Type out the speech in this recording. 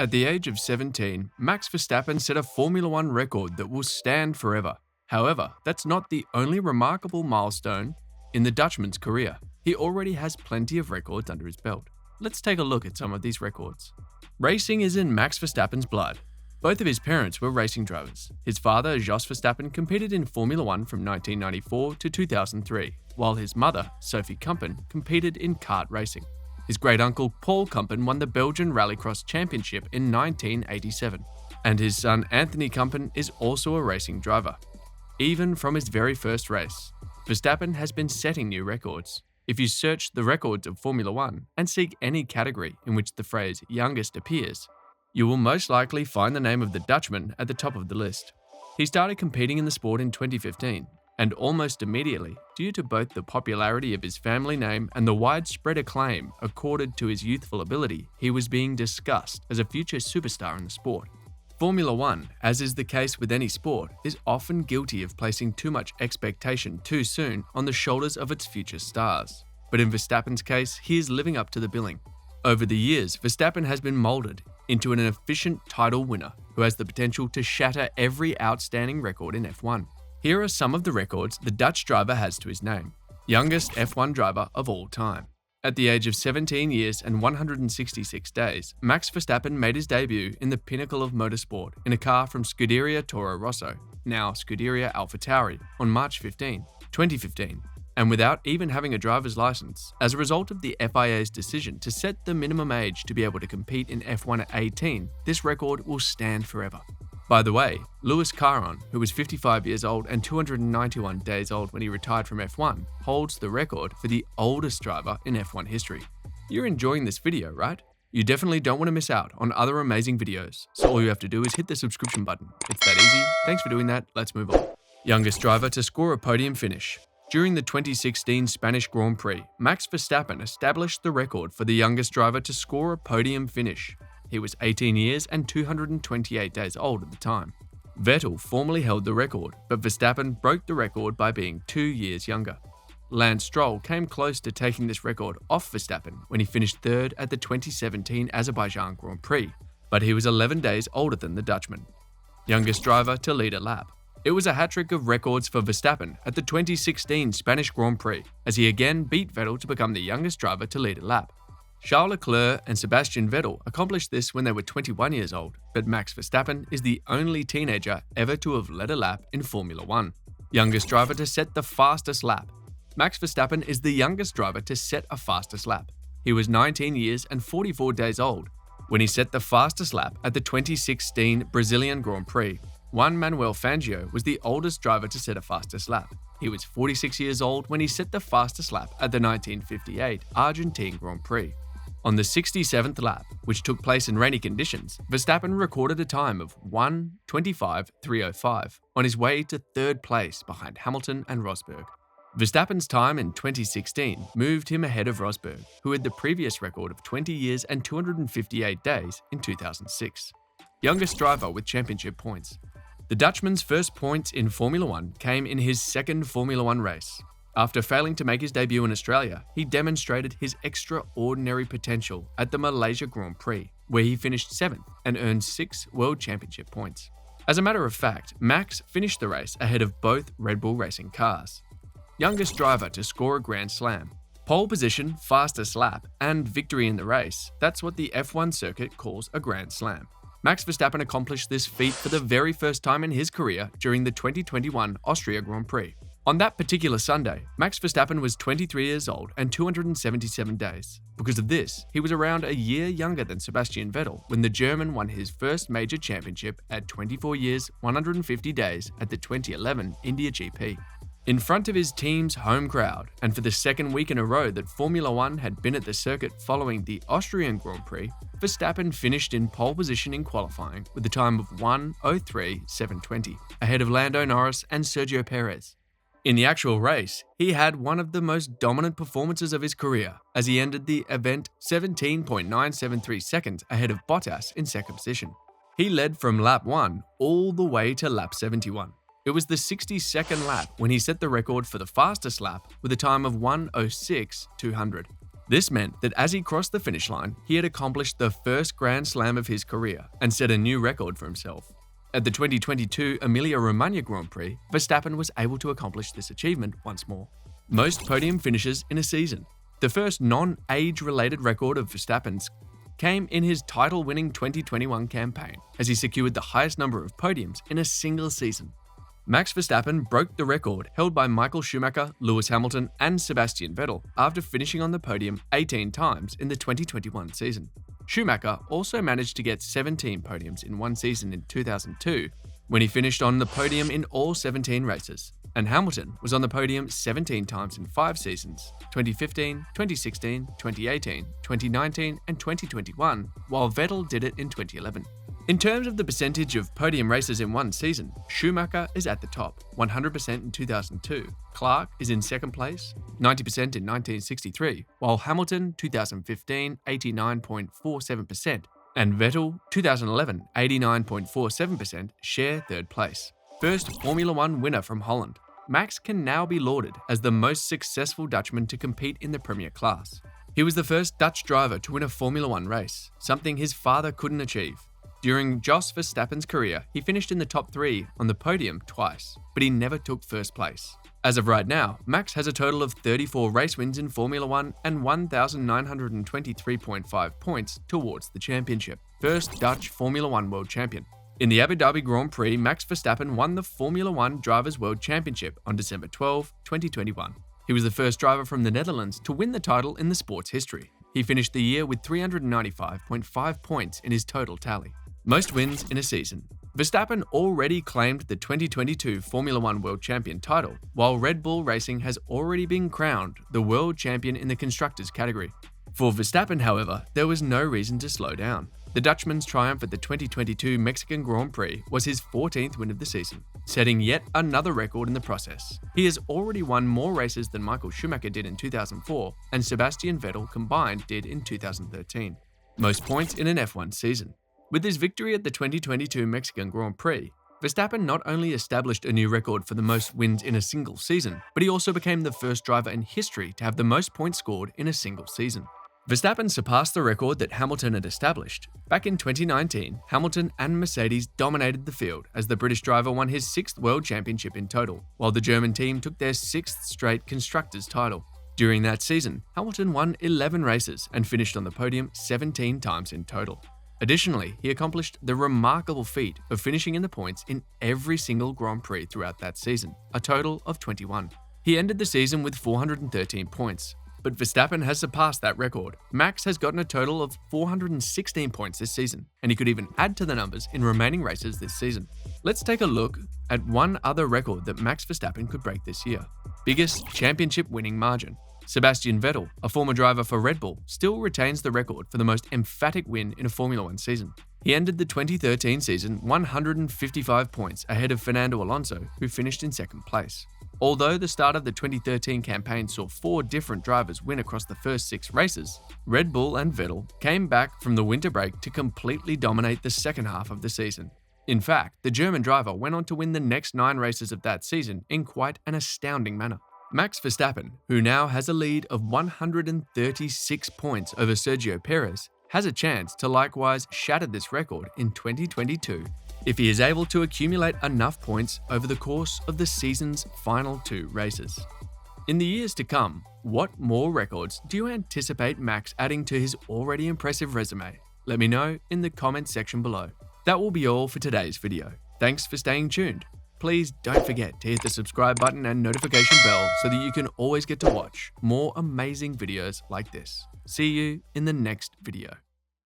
At the age of 17, Max Verstappen set a Formula One record that will stand forever. However, that's not the only remarkable milestone in the Dutchman's career. He already has plenty of records under his belt. Let's take a look at some of these records. Racing is in Max Verstappen's blood. Both of his parents were racing drivers. His father, Jos Verstappen, competed in Formula One from 1994 to 2003, while his mother, Sophie Kumpen, competed in kart racing. His great-uncle, Paul Kumpen, won the Belgian Rallycross Championship in 1987, and his son, Anthony Kumpen, is also a racing driver. Even from his very first race, Verstappen has been setting new records. If you search the records of Formula One and seek any category in which the phrase youngest appears, you will most likely find the name of the Dutchman at the top of the list. He started competing in the sport in 2015, and almost immediately, due to both the popularity of his family name and the widespread acclaim accorded to his youthful ability, he was being discussed as a future superstar in the sport. Formula One, as is the case with any sport, is often guilty of placing too much expectation too soon on the shoulders of its future stars. But in Verstappen's case, he is living up to the billing. Over the years, Verstappen has been molded into an efficient title winner who has the potential to shatter every outstanding record in F1. Here are some of the records the Dutch driver has to his name. Youngest F1 driver of all time. At the age of 17 years and 166 days, Max Verstappen made his debut in the pinnacle of motorsport in a car from Scuderia Toro Rosso, now Scuderia AlphaTauri, on March 15, 2015, and without even having a driver's license, as a result of the FIA's decision to set the minimum age to be able to compete in F1 at 18, this record will stand forever. By the way, Lewis Caron, who was 55 years old and 291 days old when he retired from F1, holds the record for the oldest driver in F1 history. You're enjoying this video, right? You definitely don't want to miss out on other amazing videos, so all you have to do is hit the subscription button. It's that easy. Thanks for doing that. Let's move on. Youngest driver to score a podium finish. During the 2016 Spanish Grand Prix, Max Verstappen established the record for the youngest driver to score a podium finish. He was 18 years and 228 days old at the time. Vettel formerly held the record, but Verstappen broke the record by being 2 years younger. Lance Stroll came close to taking this record off Verstappen when he finished third at the 2017 Azerbaijan Grand Prix, but he was 11 days older than the Dutchman. Youngest driver to lead a lap. It was a hat-trick of records for Verstappen at the 2016 Spanish Grand Prix, as he again beat Vettel to become the youngest driver to lead a lap. Charles Leclerc and Sebastian Vettel accomplished this when they were 21 years old, but Max Verstappen is the only teenager ever to have led a lap in Formula One. Youngest driver to set the fastest lap. Max Verstappen is the youngest driver to set a fastest lap. He was 19 years and 44 days old when he set the fastest lap at the 2016 Brazilian Grand Prix. Juan Manuel Fangio was the oldest driver to set a fastest lap. He was 46 years old when he set the fastest lap at the 1958 Argentine Grand Prix. On the 67th lap, which took place in rainy conditions, Verstappen recorded a time of 1:25.305 on his way to third place behind Hamilton and Rosberg. Verstappen's time in 2016 moved him ahead of Rosberg, who had the previous record of 20 years and 258 days in 2006. Youngest driver with championship points. The Dutchman's first points in Formula One came in his second Formula One race. After failing to make his debut in Australia, he demonstrated his extraordinary potential at the Malaysia Grand Prix, where he finished 7th and earned 6 World Championship points. As a matter of fact, Max finished the race ahead of both Red Bull racing cars. Youngest driver to score a Grand Slam. Pole position, fastest lap, and victory in the race, that's what the F1 circuit calls a Grand Slam. Max Verstappen accomplished this feat for the very first time in his career during the 2021 Austria Grand Prix. On that particular Sunday, Max Verstappen was 23 years old and 277 days. Because of this, he was around a year younger than Sebastian Vettel when the German won his first major championship at 24 years, 150 days at the 2011 India GP. In front of his team's home crowd, and for the second week in a row that Formula One had been at the circuit following the Austrian Grand Prix, Verstappen finished in pole position in qualifying with a time of 1:03.720, ahead of Lando Norris and Sergio Perez. In the actual race, he had one of the most dominant performances of his career, as he ended the event 17.973 seconds ahead of Bottas in second position. He led from lap 1 all the way to lap 71. It was the 62nd lap when he set the record for the fastest lap with a time of 1:06.200. This meant that as he crossed the finish line, he had accomplished the first Grand Slam of his career and set a new record for himself. At the 2022 Emilia-Romagna Grand Prix, Verstappen was able to accomplish this achievement once more. Most podium finishes in a season. The first non-age-related record of Verstappen's came in his title-winning 2021 campaign, as he secured the highest number of podiums in a single season. Max Verstappen broke the record held by Michael Schumacher, Lewis Hamilton, and Sebastian Vettel after finishing on the podium 18 times in the 2021 season. Schumacher also managed to get 17 podiums in one season in 2002, when he finished on the podium in all 17 races, and Hamilton was on the podium 17 times in 5 seasons, 2015, 2016, 2018, 2019, and 2021, while Vettel did it in 2011. In terms of the percentage of podium races in one season, Schumacher is at the top, 100% in 2002. Clark is in second place, 90% in 1963, while Hamilton, 2015, 89.47%, and Vettel, 2011, 89.47%, share third place. First Formula One winner from Holland, Max can now be lauded as the most successful Dutchman to compete in the Premier class. He was the first Dutch driver to win a Formula One race, something his father couldn't achieve. During Jos Verstappen's career, he finished in the top 3 on the podium twice, but he never took first place. As of right now, Max has a total of 34 race wins in Formula One and 1,923.5 points towards the championship. First Dutch Formula One World Champion. In the Abu Dhabi Grand Prix, Max Verstappen won the Formula One Drivers' World Championship on December 12, 2021. He was the first driver from the Netherlands to win the title in the sport's history. He finished the year with 395.5 points in his total tally. Most wins in a season. Verstappen already claimed the 2022 Formula One World Champion title, while Red Bull Racing has already been crowned the world champion in the constructors category. For Verstappen, however, there was no reason to slow down. The Dutchman's triumph at the 2022 Mexican Grand Prix was his 14th win of the season, setting yet another record in the process. He has already won more races than Michael Schumacher did in 2004 and Sebastian Vettel combined did in 2013. Most points in an F1 season. With his victory at the 2022 Mexican Grand Prix, Verstappen not only established a new record for the most wins in a single season, but he also became the first driver in history to have the most points scored in a single season. Verstappen surpassed the record that Hamilton had established. Back in 2019, Hamilton and Mercedes dominated the field as the British driver won his 6th world championship in total, while the German team took their 6th straight constructors title. During that season, Hamilton won 11 races and finished on the podium 17 times in total. Additionally, he accomplished the remarkable feat of finishing in the points in every single Grand Prix throughout that season, a total of 21. He ended the season with 413 points, but Verstappen has surpassed that record. Max has gotten a total of 416 points this season, and he could even add to the numbers in remaining races this season. Let's take a look at one other record that Max Verstappen could break this year. Biggest championship winning margin. Sebastian Vettel, a former driver for Red Bull, still retains the record for the most emphatic win in a Formula One season. He ended the 2013 season 155 points ahead of Fernando Alonso, who finished in second place. Although the start of the 2013 campaign saw 4 different drivers win across the first 6 races, Red Bull and Vettel came back from the winter break to completely dominate the second half of the season. In fact, the German driver went on to win the next 9 races of that season in quite an astounding manner. Max Verstappen, who now has a lead of 136 points over Sergio Perez, has a chance to likewise shatter this record in 2022 if he is able to accumulate enough points over the course of the season's final 2 races. In the years to come, what more records do you anticipate Max adding to his already impressive resume? Let me know in the comments section below. That will be all for today's video. Thanks for staying tuned. Please don't forget to hit the subscribe button and notification bell so that you can always get to watch more amazing videos like this. See you in the next video.